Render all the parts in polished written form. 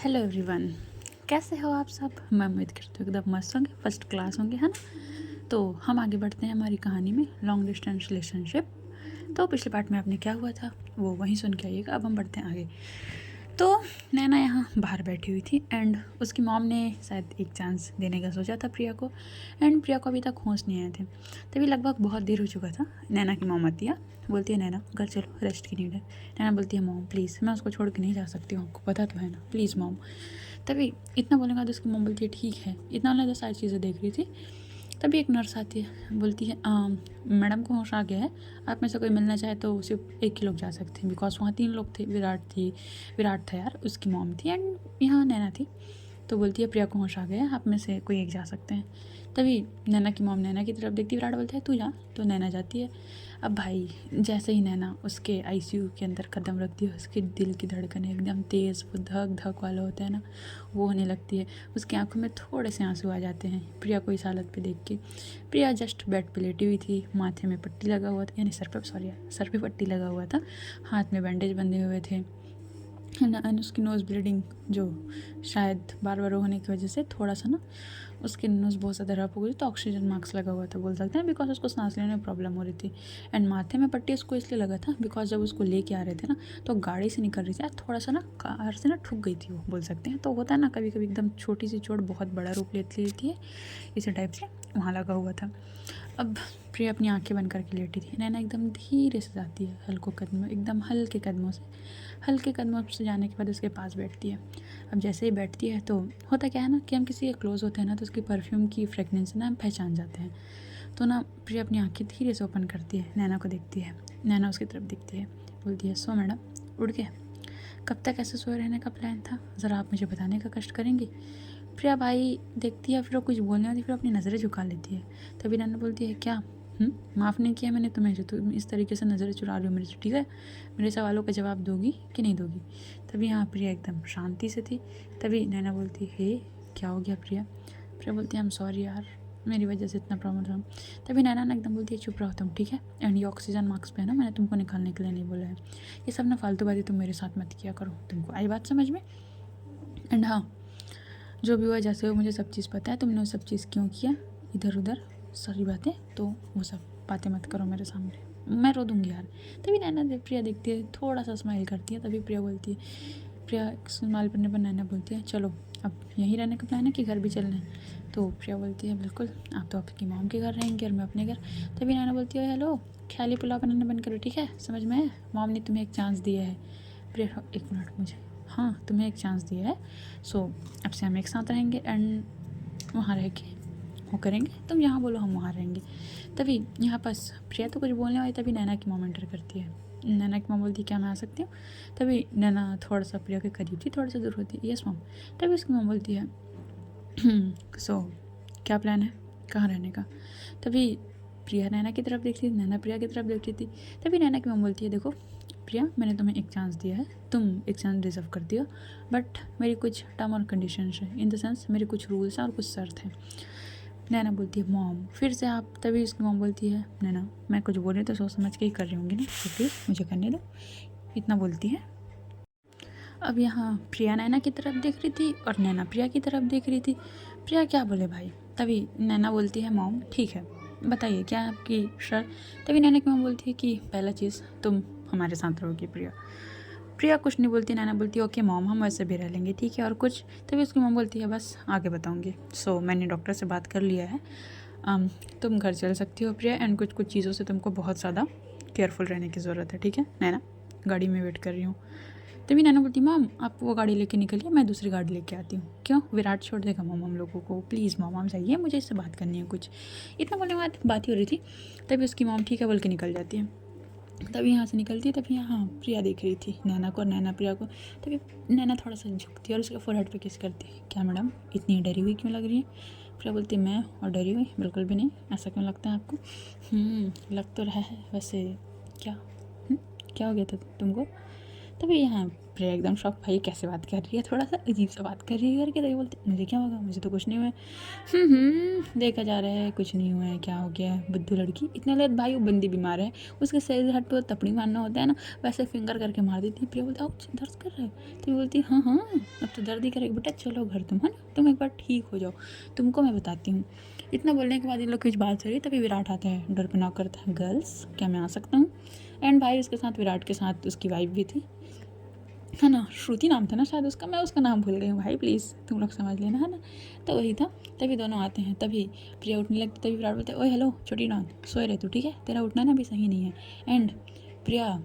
Hello everyone, कैसे हो आप सब। मैं उम्मीद करती हूँ एकदम मस्त होंगे, फर्स्ट क्लास होंगे, है ना। तो हम आगे बढ़ते हैं हमारी कहानी में, लॉन्ग डिस्टेंस रिलेशनशिप। तो पिछले पार्ट में आपने क्या हुआ था वो वहीं सुन के आइएगा। अब हम बढ़ते हैं आगे। तो नैना यहाँ बाहर बैठी हुई थी एंड उसकी मॉम ने शायद एक चांस देने का सोचा था प्रिया को, एंड प्रिया को अभी तक होश नहीं आए थे। तभी लगभग बहुत देर हो चुका था। नैना की मॉम आती है, बोलती है नैना घर चलो, रेस्ट की नीड है। नैना बोलती है मॉम प्लीज़, मैं उसको छोड़ के नहीं जा सकती हूँ, आपको पता तो है ना, प्लीज़ मॉम। तभी इतना बोलने के बाद उसकी मॉम बोलती है ठीक है। इतना उन्होंने तो सारी चीज़ें देख रही थी। तभी एक नर्स आती है, बोलती है मैडम को होश आ गया है, आप में से कोई मिलना चाहे तो सिर्फ एक ही लोग जा सकते हैं, बिकॉज वहाँ 3 लोग थे। विराट था यार, उसकी मॉम थी एंड यहाँ नैना थी। तो बोलती है प्रिया को होश आ गया है, आप में से कोई एक जा सकते हैं। तभी नैना की मॉम नैना की तरफ देखती, विराट बोलता है तू जा, तो नैना जाती है। अब भाई जैसे ही नैना उसके आईसीयू के अंदर कदम रखती है, उसके दिल की धड़कन एकदम तेज़, वो धक धक वाला होता है ना, वो होने लगती है। उसकी आंखों में थोड़े से आंसू आ जाते हैं प्रिया को इस हालत पे देख के। प्रिया जस्ट बेड पे लेटी हुई थी, माथे में पट्टी लगा हुआ था, यानी सर पे पट्टी लगा हुआ था, हाथ में बैंडेज बंधे हुए थे, है ना। एंड उसकी नोज़ ब्लीडिंग जो शायद बार बार होने की वजह से थोड़ा सा ना उसकी नोज़ बहुत ज़्यादा रफ हो गई, तो ऑक्सीजन मास्क लगा हुआ था बोल सकते हैं, बिकॉज उसको सांस लेने में प्रॉब्लम हो रही थी। एंड माथे में पट्टी उसको इसलिए लगा था बिकॉज जब उसको लेके आ रहे थे ना, तो गाड़ी से निकल रही थी, थोड़ा सा ना कार से ना ठुक गई थी वो, बोल सकते हैं। तो होता है ना कभी कभी एकदम छोटी सी चोट बहुत बड़ा रूप लेती है, इसी टाइप से वहाँ लगा हुआ था। अब प्रिया अपनी आंखें बंद करके लेटी थी। नैना एकदम धीरे से जाती है, एकदम हल्के कदमों से जाने के बाद उसके पास बैठती है। अब जैसे ही बैठती है तो होता क्या है ना कि हम किसी के क्लोज होते हैं ना, तो उसकी परफ्यूम की फ्रेगनेंस ना हम पहचान जाते हैं। तो ना प्रिया अपनी आंखें धीरे से ओपन करती है, नैना को देखती है, नैना उसकी तरफ देखती है, बोलती है सो मैडम उठ गए, कब तक ऐसे सोए रहने का प्लान था, ज़रा आप मुझे बताने का कष्ट करेंगी। प्रिया भाई देखती है, फिर वो कुछ बोलने वाली, फिर अपनी नज़रें झुका लेती है। तभी नैना बोलती है क्या माफ़ नहीं किया मैंने तुम्हें, जो तुम इस तरीके से नज़रें चुरा रही हो मेरे से, ठीक है मेरे सवालों का जवाब दोगी कि नहीं दोगी। तभी हाँ प्रिया एकदम शांति से थी। तभी नैना बोलती है क्या हो गया प्रिया। प्रिया बोलती है आई एम सॉरी यार, मेरी वजह से इतना प्रॉब्लम था। तभी नैना ना एकदम बोलती है चुप रहो तुम, ठीक है, एंड ये ऑक्सीजन मास्क पे है ना, मैंने तुमको निकालने के लिए नहीं बोला है, ये सब ना फालतू बातें तुम मेरे साथ मत किया करो, तुमको आई बात समझ में। एंड हाँ जो भी हुआ जैसे हो, मुझे सब चीज़ पता है, तुमने वो सब चीज़ क्यों किया, इधर उधर सारी बातें, तो वो सब बातें मत करो मेरे सामने, मैं रो दूँगी यार। तभी नैना प्रिया देखती है, थोड़ा सा स्माइल करती है। तभी प्रिया बोलती है, प्रिया स्माइल करने पर नैना बोलती है चलो अब यहीं रहने का प्लान है कि घर भी चलना है। तो प्रिया बोलती है बिल्कुल, आप तो आपकी मॉम के घर रहेंगे और मैं अपने घर। तभी नैना बोलती है हेलो, ख्याली पुलाव बनाना बंद करो, ठीक है, समझ में है, मॉम ने तुम्हें एक चांस दिया है। प्रिया एक मिनट मुझे, हाँ तुम्हें एक चांस दिया है, सो अब से हम एक साथ रहेंगे एंड वहाँ रह के वो करेंगे, तुम यहाँ बोलो हम वहाँ रहेंगे। तभी यहाँ पास प्रिया तो कुछ बोलने वाली, तभी नैना की मॉम एंटर करती है। नैना की मॉम बोलती है क्या मैं आ सकती हूँ। तभी नैना थोड़ा सा प्रिया के करीब थी, थोड़ा सा दूर होती है, यस मॉम। तभी उसकी मॉम बोलती है सो क्या प्लान है, कहाँ रहने का। तभी प्रिया नैना की तरफ देख रही थी, नैना प्रिया की तरफ देख रही थी। तभी नैना की मॉम बोलती है देखो प्रिया, मैंने तुम्हें एक चांस दिया है, तुम एक चांस डिज़र्व करती हो, बट मेरी कुछ टर्म और कंडीशंस है, इन द सेंस मेरे कुछ रूल्स हैं और कुछ शर्त हैं। नैना बोलती है मॉम फिर से आप। तभी उसकी मॉम बोलती है नैना मैं कुछ बोल रही तो सोच समझ के ही कर रही होंगी ना, तो प्लीज़ मुझे करने दो, इतना बोलती है। अब यहाँ प्रिया नैना की तरफ देख रही थी और नैना प्रिया की तरफ देख रही थी, प्रिया क्या बोले भाई। तभी नैना बोलती है मॉम ठीक है बताइए क्या है आपकी शर्त। तभी नैना की मॉम बोलती है कि पहला चीज़ तुम हमारे साथ रहोगी प्रिया। प्रिया कुछ नहीं बोलती, नैना बोलती है ओके मॉम हम वैसे भी रह लेंगे, ठीक है और कुछ। तभी उसकी मॉम बोलती है बस आगे बताऊंगी। सो मैंने डॉक्टर से बात कर लिया है, तुम घर चल सकती हो प्रिया, एंड कुछ कुछ चीज़ों से तुमको बहुत ज़्यादा केयरफुल रहने की ज़रूरत है, ठीक है नैना, गाड़ी में वेट कर रही हूँ। तभी नैना बोलती मॉम आप वो गाड़ी लेके निकलिए, मैं दूसरी गाड़ी लेके आती हूँ। क्यों, विराट छोड़ देगा मॉम हम लोगों को, प्लीज़ मॉम हम चाहिए, मुझे इससे बात करनी है कुछ। इतना बोलने के बाद बात ही हो रही थी। तभी उसकी मॉम ठीक है बोल के निकल जाती है। तभी यहाँ से निकलती है, तभी यहाँ प्रिया देख रही थी नैना को और नैना प्रिया को। तभी नैना थोड़ा सा झुकती है और उसके फोरहेड पे किस करती है, क्या मैडम इतनी डरी हुई क्यों लग रही है। प्रिया बोलती है मैं और डरी हुई बिल्कुल भी नहीं, ऐसा क्यों लगता है आपको। लग तो रहा है वैसे, क्या क्या हो गया था तुमको। तभी यहाँ प्रिया एकदम शॉक, भाई कैसे बात कर रही है, थोड़ा सा अजीब सा बात कर रही है करके। तभी बोलते मुझे क्या होगा, मुझे तो कुछ नहीं हुआ है। देखा जा रहा है कुछ नहीं हुआ है, क्या हो गया है बुद्धू लड़की। इतना लेट भाई वो बंदी बीमार है, उसके सर हट पे तपड़ी मारना होता है ना, वैसे फिंगर करके मार देती है। प्रिया बोलती दर्द कर रहा है, तो बोलती हाँ हाँ अब तो दर्द ही करेगा बेटा, चलो घर तुम, है ना, तुम एक बार ठीक हो जाओ, तुमको मैं बताती हूँ। इतना बोलने के बाद इन लोग कुछ बात हो रही है, तभी विराट आता है, डर पे नॉक करता है, गर्ल्स क्या मैं आ सकता हूँ। एंड भाई उसके साथ, विराट के साथ उसकी वाइफ भी थी, है ना, श्रुति नाम था ना शायद उसका, मैं उसका नाम भूल गई हूँ भाई, प्लीज़ तुम लोग समझ लेना, है ना। तो वही था। तभी दोनों आते हैं, तभी प्रिया उठने लगती, तभी विराट बोलते ओए हेलो छोटी डॉन, सोए रहे तू, ठीक है, तेरा उठना ना भी सही नहीं है। एंड प्रिया,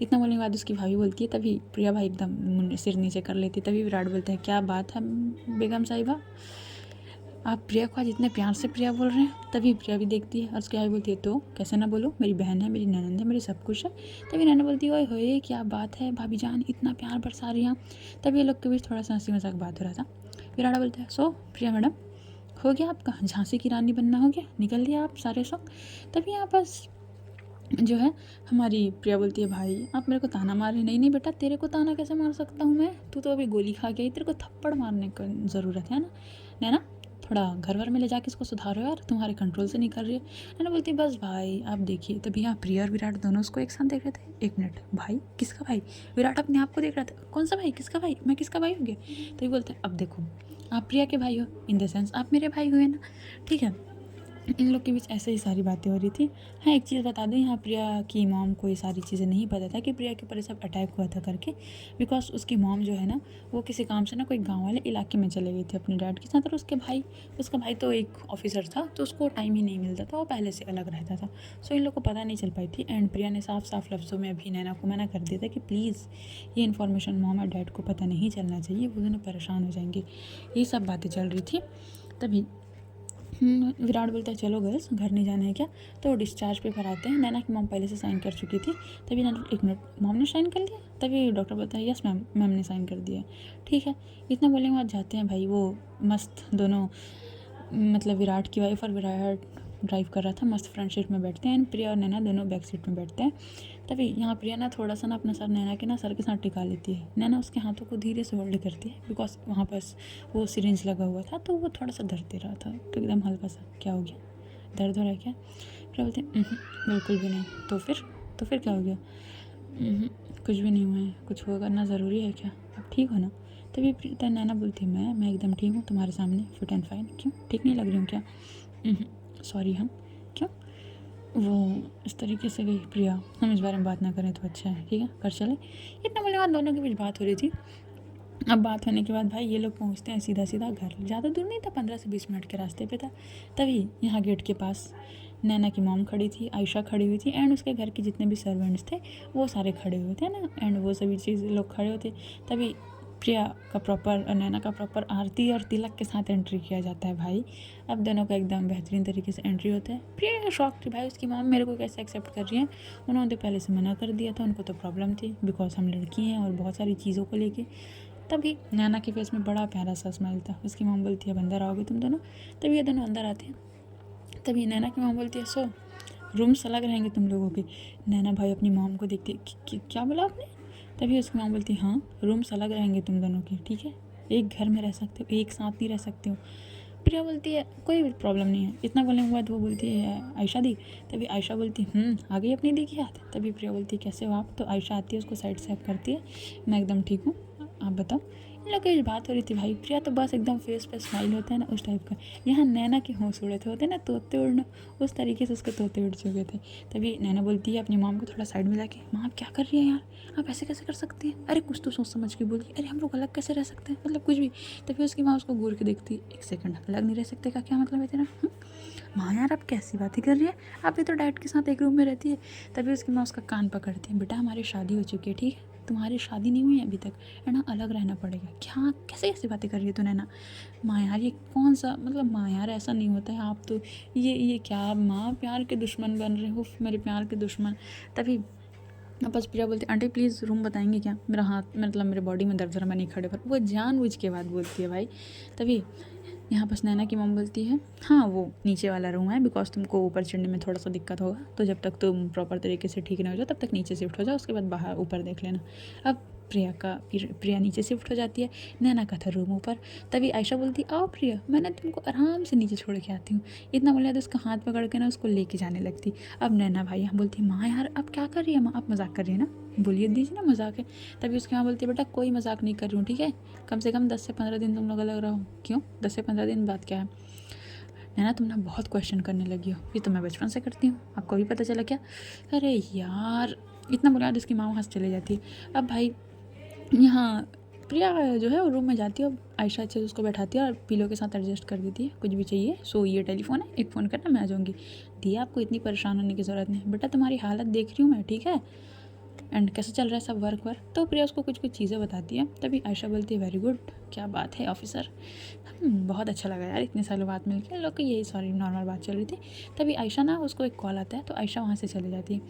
इतना बोलने के बाद उसकी भाभी बोलती है, तभी प्रिया भाई एकदम सिर नीचे कर लेती। तभी विराट बोलते हैं क्या बात है बेगम साहिबा, आप प्रिया को आज इतने प्यार से प्रिया बोल रहे हैं। तभी प्रिया भी देखती है और उसकी भाई बोलती है तो कैसे ना बोलो, मेरी बहन है, मेरी ननंद है, मेरी सब कुछ है। तभी नैना बोलती है ओए होए क्या बात है भाभी जान, इतना प्यार बरसा रही हैं। तभी ये लोग के बीच थोड़ा सा हंसी मजाक बात हो रहा था। विराट बोलता है सो प्रिया मैडम, हो गया आपका झांसी की रानी बनना, हो गया, निकल दिया आप सारे शौक। तभी यहाँ पास जो है हमारी प्रिया बोलती है भाई आप मेरे को ताना मार रहे, नहीं नहीं बेटा तेरे को ताना कैसे मार सकता हूँ मैं, तू तो अभी गोली खा के आई, तेरे को थप्पड़ मारने की ज़रूरत है ना, नैना थोड़ा घर वर में ले जाके इसको सुधारो यार, तुम्हारे कंट्रोल से नहीं कर रही है। नैना बोलती है बस भाई आप देखिए। तभी यहाँ प्रिया और विराट दोनों उसको एक साथ देख रहे थे। एक मिनट भाई किसका भाई, विराट अपने आप को देख रहा था, कौन सा भाई, किसका भाई, मैं किसका भाई हो गया। तभी बोलते हैं अब देखो आप प्रिया के भाई हो, इन द सेंस आप मेरे भाई हुए ना, ठीक है। इन लोग के बीच ऐसे ही सारी बातें हो रही थी। हाँ एक चीज़ बता दूँ, यहाँ प्रिया की मॉम को ये सारी चीज़ें नहीं पता था कि प्रिया के ऊपर सब अटैक हुआ था करके, बिकॉज उसकी मॉम जो है ना वो किसी काम से ना कोई गांव वाले इलाके में चले गई थी अपने डैड के साथ, और उसका भाई तो एक ऑफिसर था, तो उसको टाइम ही नहीं मिलता था, वो पहले से अलग रहता था। सो इन लोग को पता नहीं चल पाई थी। एंड प्रिया ने साफ साफ लफ्ज़ों में अभी नैना को मना कर दिया था कि प्लीज़ ये इन्फॉर्मेशन मॉम और डैड को पता नहीं चलना चाहिए, वो दोनों परेशान हो जाएंगे। ये सब बातें चल रही थी। तभी विराट बोलता है चलो गर्ल्स घर नहीं जाना है क्या, तो डिस्चार्ज पेपर आते हैं। नैना की मॉम पहले से साइन कर चुकी थी। तभी नैना एक मिनट मॉम ने साइन कर दिया, तभी डॉक्टर बोलता है यस मैम, मैम ने साइन कर दिया, ठीक है। इतना बोलने के बाद जाते हैं भाई, वो मस्त दोनों, मतलब विराट की वाइफ और विराट ड्राइव कर रहा था, मस्त फ्रंट सीट में बैठते हैं, प्रिया और नैना दोनों बैक सीट में बैठते हैं। तभी यहाँ प्रिया ना थोड़ा सा ना अपना सर नैना के ना सर के साथ टिका लेती है। नैना उसके हाथों को धीरे से होल्ड करती है, बिकॉज वहाँ पास वो सिरिंज लगा हुआ था, तो वो थोड़ा सा दर्द दे रहा था, तो एकदम हल्का सा क्या हो गया, दर्द हो रहा है क्या। प्रिया बोलते हैं बिल्कुल भी नहीं। तो फिर क्या हो गया, कुछ भी नहीं हुआ है, कुछ होगा ना ज़रूरी है क्या, आप ठीक हो ना। तभी नैना बोलती है मैं एकदम ठीक हूँ तुम्हारे सामने, फिट एंड फाइन, क्यों ठीक नहीं लग रही हूँ क्या, सॉरी हम, क्यों। वो इस तरीके से गई प्रिया, हम इस बारे में बात ना करें तो अच्छा है, ठीक है कर चले। इतना बोलने के बाद दोनों के बीच बात हो रही थी। अब बात होने के बाद भाई ये लोग पहुंचते हैं सीधा सीधा घर, ज़्यादा दूर नहीं था, 15 से 20 मिनट के रास्ते पे था। तभी यहाँ गेट के पास नैना की मॉम खड़ी थी, आयशा खड़ी हुई थी, एंड उसके घर के जितने भी सर्वेंट्स थे वो सारे खड़े हुए थे ना, एंड वो सभी चीज़ लोग खड़े होते। तभी प्रिया का प्रॉपर और नैना का प्रॉपर आरती और तिलक के साथ एंट्री किया जाता है भाई। अब दोनों का एकदम बेहतरीन तरीके से एंट्री होता है। प्रिया शॉक थी भाई, उसकी मॉम मेरे को कैसे एक्सेप्ट कर रही है, उन्होंने तो पहले से मना कर दिया था, उनको तो प्रॉब्लम थी बिकॉज हम लड़की हैं और बहुत सारी चीज़ों को लेके। तभी नैना के फेस में बड़ा प्यारा सा स्माइल था। उसकी मॉम बोलती है अब अंदर आओगे तुम दोनों। तभी ये दोनों अंदर आते हैं। तभी नैना की मॉम बोलती है सो रूम्स अलग रहेंगे तुम लोगों के। नैना भाई अपनी मॉम को देखती है क्या बोला आपने। तभी उसकी मॉम बोलती है हाँ रूम्स अलग रहेंगे तुम दोनों के, ठीक है, एक घर में रह सकते हो, एक साथ नहीं रह सकते हो। प्रिया बोलती है कोई प्रॉब्लम नहीं है। इतना बोलने के बाद वो बोलती है आयशा दी। तभी आयशा बोलती है आ गई अपनी दी की याद। तभी प्रिया बोलती है कैसे हो आप। तो आयशा आती है, उसको साइड से करती है, मैं एकदम ठीक हूँ, आप बताओ। इन लोग की बात हो रही थी भाई। प्रिया तो बस एकदम फेस पे स्माइल होता है ना उस टाइप का। यहाँ नैना के होश उड़े थे, होते हैं ना तोते उड़ना, उस तरीके से उसके तोते उड़ चुके थे। तभी नैना बोलती है अपनी मॉम को थोड़ा साइड में लाके, माँ आप क्या कर रही है यार, आप ऐसे कैसे कर सकती हैं, अरे कुछ तो सोच समझ के बोलिए, अरे हम लोग अलग कैसे रह सकते हैं, मतलब कुछ भी। तभी उसकी माँ उसको घूर के देखती, एक सेकंड अलग नहीं रह सकते का क्या मतलब है तेरा। माँ यार आप कैसी बातें कर रही है, आप भी तो डैड के साथ एक रूम में रहती है। तभी उसकी माँ उसका कान पकड़ती है, बेटा हमारी शादी हो चुकी है, ठीक है, तुम्हारी शादी नहीं हुई है अभी तक, है ना, अलग रहना पड़ेगा। क्या कैसे कैसे बातें कर रही है तू नैना। माँ यार ये कौन सा मतलब, माँ यार ऐसा नहीं होता है, आप तो ये क्या माँ प्यार के दुश्मन बन रहे हो, मेरे प्यार के दुश्मन। तभी बस प्रिया बोलती आंटी प्लीज़ रूम बताएंगे क्या, मेरा हाथ मतलब मेरे बॉडी में दर्द हो रहा, मैं नहीं खड़े पर। वो जानबूझ के बात बोलती है भाई। तभी यहाँ बस नैना की मम्मी बोलती है हाँ वो नीचे वाला रूम है, बिकॉज तुमको ऊपर चढ़ने में थोड़ा सा दिक्कत होगा, तो जब तक तुम प्रॉपर तरीके से ठीक नहीं हो जाओ तब तक नीचे शिफ्ट हो जाओ, उसके बाद बाहर ऊपर देख लेना। अब प्रिया नीचे शिफ्ट हो जाती है, नैना का था रूम ऊपर। तभी आयशा बोलती आओ प्रिया, मैंने तुमको आराम से नीचे छोड़ के आती हूँ। इतना बोला तो उसका हाथ पकड़ के ना उसको लेके जाने लगती। अब नैना भाई यहाँ बोलती माँ यार अब क्या कर रही है माँ, आप मजाक कर रही है ना, बोलिए दीजिए ना मजाक है। तभी उसकी माँ बोलती है बेटा कोई मजाक नहीं कर रही हूँ, ठीक है, कम से कम 10 से 15 दिन तुम लोग अलग रहो। क्यों 10 से 15 दिन बाद क्या है? नैना तुम ना बहुत क्वेश्चन करने लगी हो, ये तो मैं बचपन से करती हूँ, आपको भी पता चला क्या? अरे यार इतना बोला तो उसकी माँ वहाँ से चली जाती है। अब भाई यहाँ प्रिया जो है वो रूम में जाती है, अब आयशा अच्छे से उसको बैठाती है और पिलो के साथ एडजस्ट कर देती है, कुछ भी चाहिए सो ये टेलीफोन है, एक फ़ोन करना मैं आ जाऊँगी। दिया आपको इतनी परेशान होने की ज़रूरत नहीं बेटा, तुम्हारी हालत देख रही हूँ मैं, ठीक है, एंड कैसे चल रहा है सब वर्क वर्क। तो प्रिया उसको कुछ कुछ चीज़ें बताती है। तभी आयशा बोलती है वेरी गुड, क्या बात है ऑफिसर, बहुत अच्छा लगा यार इतने सालों बाद मिल के लोग, यही सॉरी नॉर्मल बात चल रही थी। तभी आयशा ना उसको एक कॉल आता है तो आयशा वहाँ से चली जाती है।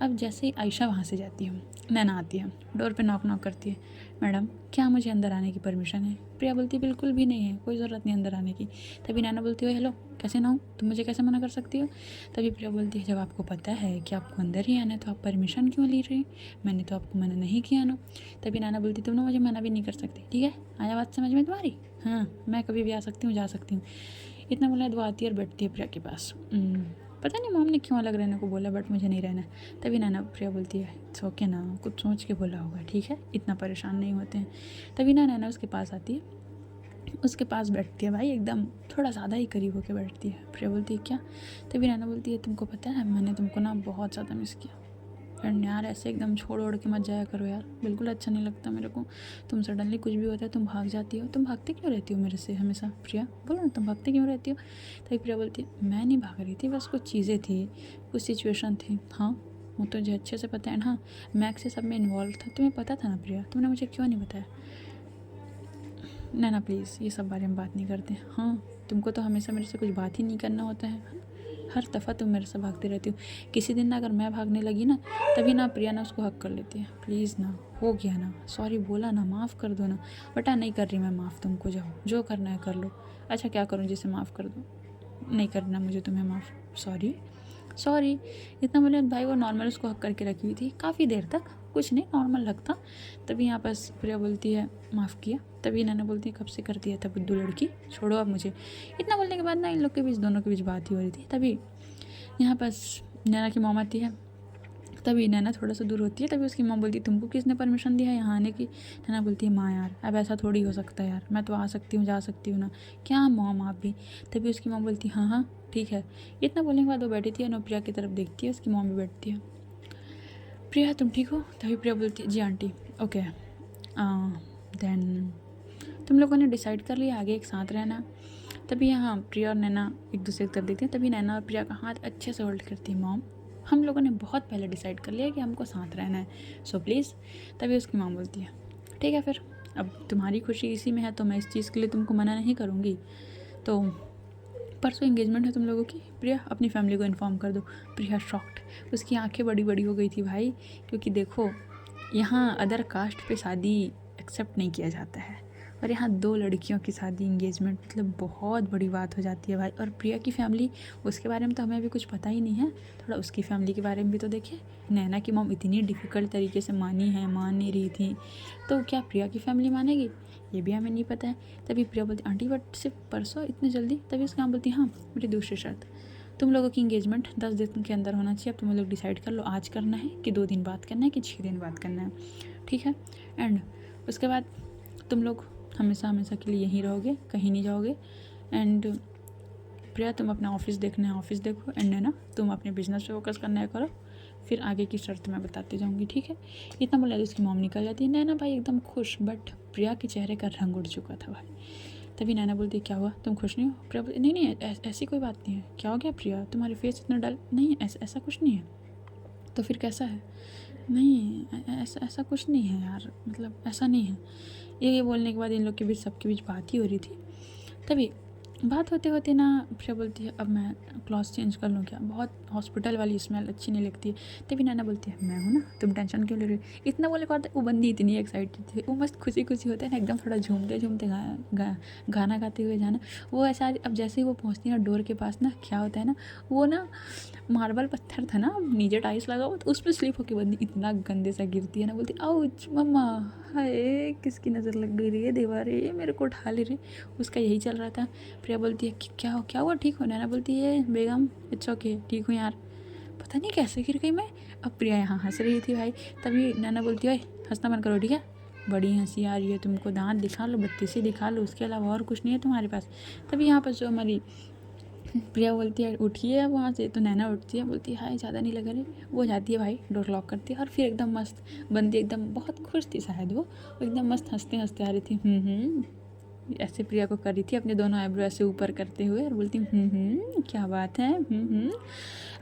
अब जैसे ही आयशा वहाँ से जाती है नैना आती है, डोर पे नॉक नॉक करती है, मैडम क्या मुझे अंदर आने की परमिशन है? प्रिया बोलती बिल्कुल भी नहीं है, कोई ज़रूरत नहीं अंदर आने की। तभी नैना बोलती है हेलो कैसे ना हो, तुम मुझे कैसे मना कर सकती हो? तभी प्रिया बोलती है जब आपको पता है कि आपको अंदर ही आना है तो आप परमिशन क्यों ले रही, मैंने तो आपको मना नहीं किया ना। तभी नैना बोलती तुम ना मुझे मना भी नहीं कर सकती, ठीक है, आया बात समझ में तुम्हारी? हाँ मैं कभी भी आ सकती हूँ जा सकती हूँ। इतना बोला वो आती है और बैठती है प्रिया के पास। पता नहीं मॉम ने क्यों अलग रहने को बोला बट मुझे नहीं रहना है। तभी नैना प्रिया बोलती है इट्स ओके ना, कुछ सोच के बोला होगा, ठीक है, इतना परेशान नहीं होते हैं। तभी ना नैना उसके पास आती है, उसके पास बैठती है भाई, एकदम थोड़ा ज़्यादा ही करीब होकर बैठती है। प्रिया बोलती है क्या? तभी नैना बोलती है तुमको पता है मैंने तुमको ना बहुत ज़्यादा मिस किया, एंड यार ऐसे एकदम छोड़ ओढ़ के मत जाया करो यार, बिल्कुल अच्छा नहीं लगता मेरे को। तुम सडनली कुछ भी होता है तुम भाग जाती हो, तुम भागते क्यों रहती हो मेरे से हमेशा? प्रिया बोलो ना तुम भागते क्यों रहती हो? तभी प्रिया बोलती है मैं नहीं भाग रही थी, बस कुछ चीज़ें थी, कुछ सिचुएशन थी। हाँ वो तो मुझे अच्छे से पता है। हाँ मैक्स से सब में इन्वॉल्व था, तुम्हें पता था ना प्रिया, तुमने मुझे क्यों नहीं बताया? ना प्लीज़ ये सब बारे में बात नहीं करते। हाँ तुमको तो हमेशा मेरे से कुछ बात ही नहीं करना होता है, हर दफ़ा तुम मेरे से भागती रहती हो। किसी दिन ना अगर मैं भागने लगी ना तभी ना प्रिया ना उसको हक कर लेती है, प्लीज़ ना हो गया ना, सॉरी बोला ना, माफ़ कर दो ना। बेटा नहीं कर रही मैं माफ़, तुमको जाओ जो करना है कर लो। अच्छा क्या करूँ जिसे माफ़ कर दो? नहीं करना मुझे तुम्हें माफ़, सॉरी सॉरी। इतना बोले भाई वो नॉर्मल उसको हक करके रखी हुई थी काफ़ी देर तक, कुछ नहीं नॉर्मल हक था। तभी यहाँ बस प्रिया बोलती है माफ़ किया। तभी नैना बोलती है कब से कर दिया था बुद्धू लड़की, छोड़ो अब मुझे। इतना बोलने के बाद ना इन लोग के बीच दोनों के बीच बात ही हो रही थी। तभी यहाँ बस नैना की मॉम आती है, तभी नैना थोड़ा सा दूर होती है। तभी उसकी मॉम बोलती है तुमको किसने परमिशन दिया है यहाँ आने की? नैना बोलती है माँ यार अब ऐसा थोड़ी हो सकता है यार, मैं तो आ सकती हूँ जा सकती हूँ ना, क्या मॉम आप भी? तभी उसकी मॉम बोलती है हाँ हाँ ठीक है। इतना बोलने के बाद वो बैठी थी और प्रिया की तरफ देखती है, उसकी मॉम भी बैठती है। प्रिया तुम ठीक हो? तभी प्रिया बोलती है जी आंटी ओके। देन तुम लोगों ने डिसाइड कर लिया आगे एक साथ रहना? तभी यहाँ प्रिया और नैना एक दूसरे की तरफ देखते हैं। तभी नैना और प्रिया का हाथ अच्छे से होल्ड करती है, मॉम हम लोगों ने बहुत पहले डिसाइड कर लिया कि हमको साथ रहना है, सो प्लीज़। तभी उसकी मॉम बोलती है ठीक है फिर, अब तुम्हारी खुशी इसी में है तो मैं इस चीज़ के लिए तुमको मना नहीं करूँगी। तो परसों एंगेजमेंट है तुम लोगों की, प्रिया अपनी फैमिली को इन्फॉर्म कर दो। प्रिया शॉक्ड, उसकी आंखें बड़ी बड़ी हो गई थी भाई, क्योंकि देखो यहाँ अदर कास्ट पे शादी एक्सेप्ट नहीं किया जाता है और यहाँ 2 लड़कियों की शादी एंगेजमेंट मतलब बहुत बड़ी बात हो जाती है भाई। और प्रिया की फैमिली, उसके बारे में तो हमें अभी कुछ पता ही नहीं है, थोड़ा उसकी फैमिली के बारे में भी तो देखिए। नैना की मॉम इतनी डिफ़िकल्ट तरीके से मानी है, मान नहीं रही थी, तो क्या प्रिया की फैमिली मानेगी ये भी हमें नहीं पता है। तभी प्रिया बोलती आंटी बट सिर्फ परसों इतने जल्दी? तभी उसकी माँ बोलती हाँ मेरी दूसरी शर्त, तुम लोगों की एंगेजमेंट 10 दिन के अंदर होना चाहिए। अब तुम लोग डिसाइड कर लो आज करना है कि 2 दिन बाद करना है कि 6 दिन बाद करना है, ठीक है। एंड उसके बाद तुम लोग हमेशा हमेशा के लिए यहीं रहोगे, कहीं नहीं जाओगे। एंड प्रिया तुम अपना ऑफिस देखना है ऑफिस देखो, एंड है ना तुम अपने बिजनेस पे फोकस करना है करो, फिर आगे की शर्त मैं बताती जाऊँगी, ठीक है। इतना बोला तो उसकी मॉम निकल जाती है। नैना भाई एकदम खुश, बट प्रिया के चेहरे का रंग उड़ चुका था भाई। तभी नैना बोलती है क्या हुआ तुम खुश नहीं हो? प्रिया बोलती नहीं नहीं ऐसी कोई बात नहीं है। क्या हो गया प्रिया, तुम्हारे फेस इतना डल? नहीं ऐसा कुछ नहीं है। तो फिर कैसा है? नहीं ऐसा कुछ नहीं है यार, मतलब ऐसा नहीं है। ये बोलने के बाद इन लोग के बीच सबके बीच बात ही हो रही थी। तभी बात होते होते ना प्रिया बोलती है अब मैं क्लॉथ चेंज कर लूँ क्या, बहुत हॉस्पिटल वाली स्मेल अच्छी नहीं लगती है। तभी नैना बोलती है मैं हूँ ना, तुम टेंशन क्यों ले रही हो। इतना बोले का वो बंदी इतनी एक्साइटेड थी, वो मस्त खुशी खुशी होता है ना एकदम, थोड़ा झूमते झूमते गाना गाते हुए जाना। वो ऐसा अब जैसे ही वो पहुँचती है डोर के पास ना, क्या होता है ना, वो ना मार्बल पत्थर था ना, नीचे टाइल्स लगा हुआ तो उस पर स्लिप होकर बंदी इतना गंदे सा गिरती है ना, बोलती आउच मम्मा, हाय किसकी नज़र लग गई रे देवा रे, मेरे को उठा ले रे। उसका यही चल रहा था। प्रिया बोलती है कि क्या हुआ, ठीक हो। नैना बोलती है बेगम इट्स ओके, ठीक हूँ यार। पता नहीं कैसे गिर गई मैं। अब प्रिया यहाँ हंस रही थी भाई, तभी नैना बोलती है हंसना बंद करो ठीक है, बड़ी हंसी आ रही है तुमको, दांत दिखा लो, बत्तीसी दिखा लो, उसके अलावा और कुछ नहीं है तुम्हारे पास। तभी यहाँ पर जो हमारी प्रिया बोलती है उठिए अब वहाँ से, तो नैना उठती है, बोलती है हाय ज़्यादा नहीं लगा रही। वो जाती है भाई, डोर लॉक करती है और फिर एकदम मस्त बंदी, एकदम बहुत खुश थी शायद वो एकदम मस्त हंसते हंसते आ रही थी। ऐसे प्रिया को कर रही थी, अपने दोनों आईब्रो ऐसे ऊपर करते हुए और बोलती क्या बात है।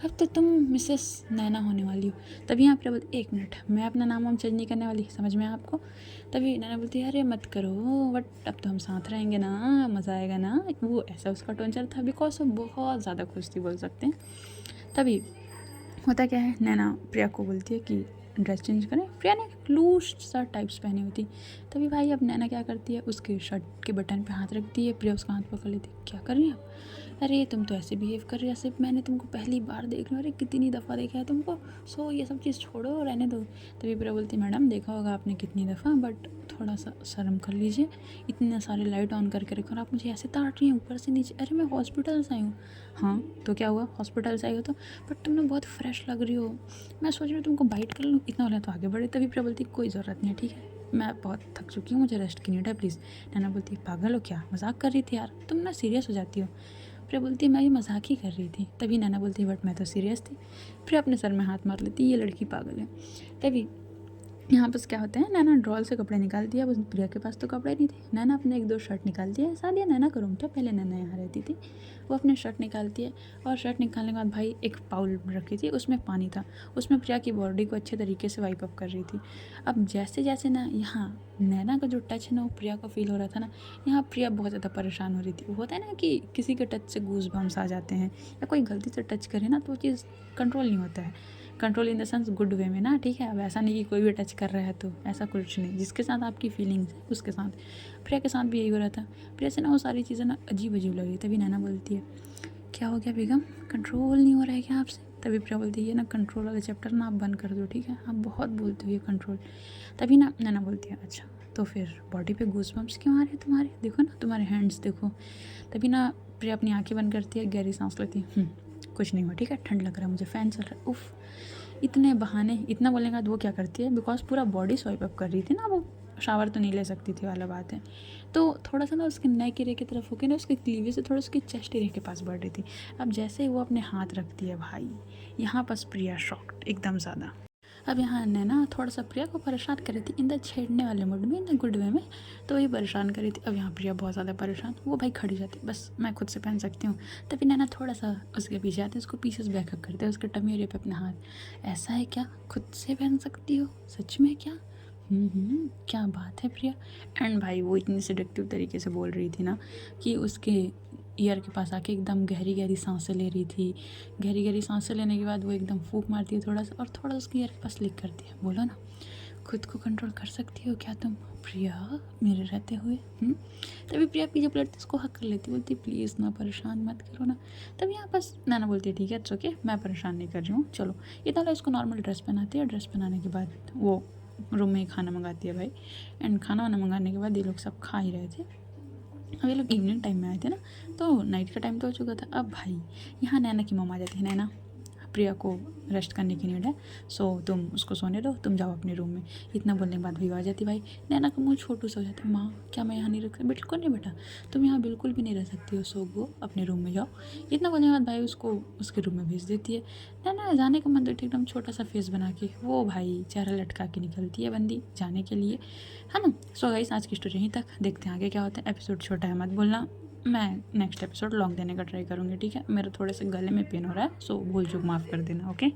अब तो तुम मिसेस नैना होने वाली हो। तभी यहाँ प्रिया बोलती 1 मिनट, मैं अपना नाम वाम चेंज नहीं करने वाली, समझ में आपको। तभी नैना बोलती है अरे मत करो, बट अब तो हम साथ रहेंगे ना, मज़ा आएगा ना। वो ऐसा उसका टोन चल था, बिकॉज वो बहुत ज़्यादा खुश थी बोल सकते हैं। तभी होता क्या है, नैना प्रिया को बोलती है कि ड्रेस चेंज करें। प्रिया ने लूज सा टाइप्स पहनी हुई थी। तभी भाई अब नैना क्या करती है, उसके शर्ट के बटन पे हाथ रखती है। प्रिया उसका हाथ पकड़ लेती है, क्या कर रही है आप, अरे तुम तो ऐसे बिहेव कर रही है जैसे मैंने तुमको पहली बार देख रही हूँ, अरे कितनी दफ़ा देखा है तुमको, सो ये सब चीज़ छोड़ो रहने दो। तभी प्रिया बोलती मैडम देखा होगा आपने कितनी दफ़ा, बट थोड़ा सा शर्म कर लीजिए, इतने सारे लाइट ऑन करके रखो और आप मुझे ऐसे ताड़ रही हैं ऊपर से नीचे। अरे मैं हॉस्पिटल से आई हूँ। हाँ तो क्या हुआ, हॉस्पिटल से आई हो तो, बट तुम ना बहुत फ्रेश लग रही हो, मैं सोच रही हूँ तुमको बाइट कर लूँ। इतना बोला तो आगे बढ़े। तभी प्रिया बोलती कोई ज़रूरत नहीं है, ठीक है मैं बहुत थक चुकी हूँ, मुझे रेस्ट की नीड है प्लीज़। नैना बोलती पागल हो क्या, मजाक कर रही थी यार, तुम ना सीरियस हो जाती हो। प्रिया बोलती है मैं भी मजाक ही कर रही थी। तभी नैना बोलती है बट मैं तो सीरियस थी। प्रिया अपने सर में हाथ मार लेती, ये लड़की पागल है। तभी यहाँ पर क्या होता है, नैना ड्रॉल से कपड़े निकालती है, अब प्रिया के पास तो कपड़े नहीं थे। नैना अपने 1-2 शर्ट निकालती है, शायद नैना का रूम था, पहले नैना यहाँ रहती थी। वो अपने शर्ट निकालती है और शर्ट निकालने के बाद भाई एक बाउल रखी थी, उसमें पानी था, उसमें प्रिया की बॉडी को अच्छे तरीके से वाइप अप कर रही थी। अब जैसे जैसे ना यहाँ नैना का जो टच है ना वो प्रिया को फील हो रहा था ना, यहाँ प्रिया बहुत ज़्यादा परेशान हो रही थी। वो होता है ना कि किसी के टच से गूज बम्स आ जाते हैं, या कोई गलती से टच करे ना तो वो चीज़ कंट्रोल नहीं होता है। Control in the sense good way में ना, ठीक है। अब ऐसा नहीं कि कोई भी टच कर रहा है तो ऐसा कुछ नहीं, जिसके साथ आपकी फीलिंग्स है उसके साथ। प्रिया के साथ भी यही हो रहा था। प्रिया से ना वो सारी चीज़ें ना अजीब अजीब लग रही। तभी नैना बोलती है क्या हो गया बेगम, कंट्रोल नहीं हो रहा है क्या आपसे। तभी प्रिया बोलती है ना कंट्रोल वाला चैप्टर ना आप बंद कर दो, ठीक है आप बहुत बोलते हो ये कंट्रोल। तभी ना नैना बोलती है अच्छा तो फिर बॉडी पे गूज बम्स क्यों आ रहे हैं तुम्हारे, देखो ना तुम्हारे हैंड्स देखो। तभी ना प्रिया अपनी आंखें बंद करती है, गहरी सांस लेती है, कुछ नहीं हुआ ठीक है, ठंड लग रहा है मुझे, फ़ैन चल रहा है। उफ़, इतने बहाने। इतना बोलने के बाद वो क्या करती है, बिकॉज पूरा बॉडी स्वाइप अप कर रही थी ना, वो शावर तो नहीं ले सकती थी वाला बात है, तो थोड़ा सा ना उसके नेक एरिया की तरफ होकर ना उसके क्लीवेज से थोड़ा उसकी चेस्ट एरिया के पास बढ़ रही थी। अब जैसे ही वो अपने हाथ रखती है भाई, यहाँ पर प्रिया शॉक्ड एकदम ज़्यादा। अब यहाँ नैना थोड़ा सा प्रिया को परेशान कर रही थी, इन द छेड़ने वाले मूड में, इन द गुड वे में, तो वही परेशान कर रही थी। अब यहाँ प्रिया बहुत ज़्यादा परेशान, वो भाई खड़ी जाती बस मैं खुद से पहन सकती हूँ। तभी नैना थोड़ा सा उसके पीछे आते, उसको पीछे से बैकअप करते हैं, उसके टमी एरिया पे अपना हाथ, ऐसा है क्या, खुद से पहन सकती हो सच में क्या, क्या बात है प्रिया। एंड भाई वो इतनी सिडक्टिव तरीके से बोल रही थी ना कि उसके ईयर के पास आके एकदम गहरी गहरी सांसें ले रही थी। गहरी गहरी सांसें लेने के बाद वो एकदम फूंक मारती है थोड़ा सा, और थोड़ा उसके ईयर के पास लिक करती है, बोलो ना खुद को कंट्रोल कर सकती हो क्या तुम प्रिया मेरे रहते हुए। तभी प्रिया पीछे पलटती उसको हक कर लेती, बोलती प्लीज़ ना परेशान मत करो ना। तब यहाँ बस नैना बोलती है ठीक है इट्स ओके, मैं परेशान नहीं कर रही हूँ चलो। इतना उसको नॉर्मल ड्रेस पहनाती है, ड्रेस पहनाने के बाद वो रूम में ही खाना मंगाती है भाई। एंड खाना वाना मंगाने के बाद ये लोग सब खा ही रहे थे। अब ये लोग इवनिंग टाइम में आए थे ना, तो नाइट का टाइम तो हो चुका था। अब भाई यहाँ नैना की मम्मा आ जाती है, नैना प्रिया को रेस्ट करने की नीड है, सो तुम उसको सोने दो, तुम जाओ अपने रूम में। इतना बोलने के बाद भी आ जाती भाई। नैना का मुँह छोटू सा हो जाता है, माँ क्या मैं यहाँ नहीं रख सकती, बिल्कुल नहीं बेटा तुम यहाँ बिल्कुल भी नहीं रह सकती हो, सो गो अपने रूम में जाओ। इतना बोलने के बाद भाई उसको उसके रूम में भेज देती है। नैना जाने का मन तो एकदम छोटा सा फेस बना के वो भाई चेहरा लटका के निकलती है बंदी जाने के लिए, है ना। सो गाइस आज की स्टोरी यहीं तक, देखते हैं आगे क्या होता है। एपिसोड छोटा है मत बोलना, मैं नेक्स्ट एपिसोड लॉन्ग देने का ट्राई करूँगी, ठीक है। मेरे थोड़े से गले में पेन हो रहा है, सो भूल चूक माफ़ कर देना, ओके।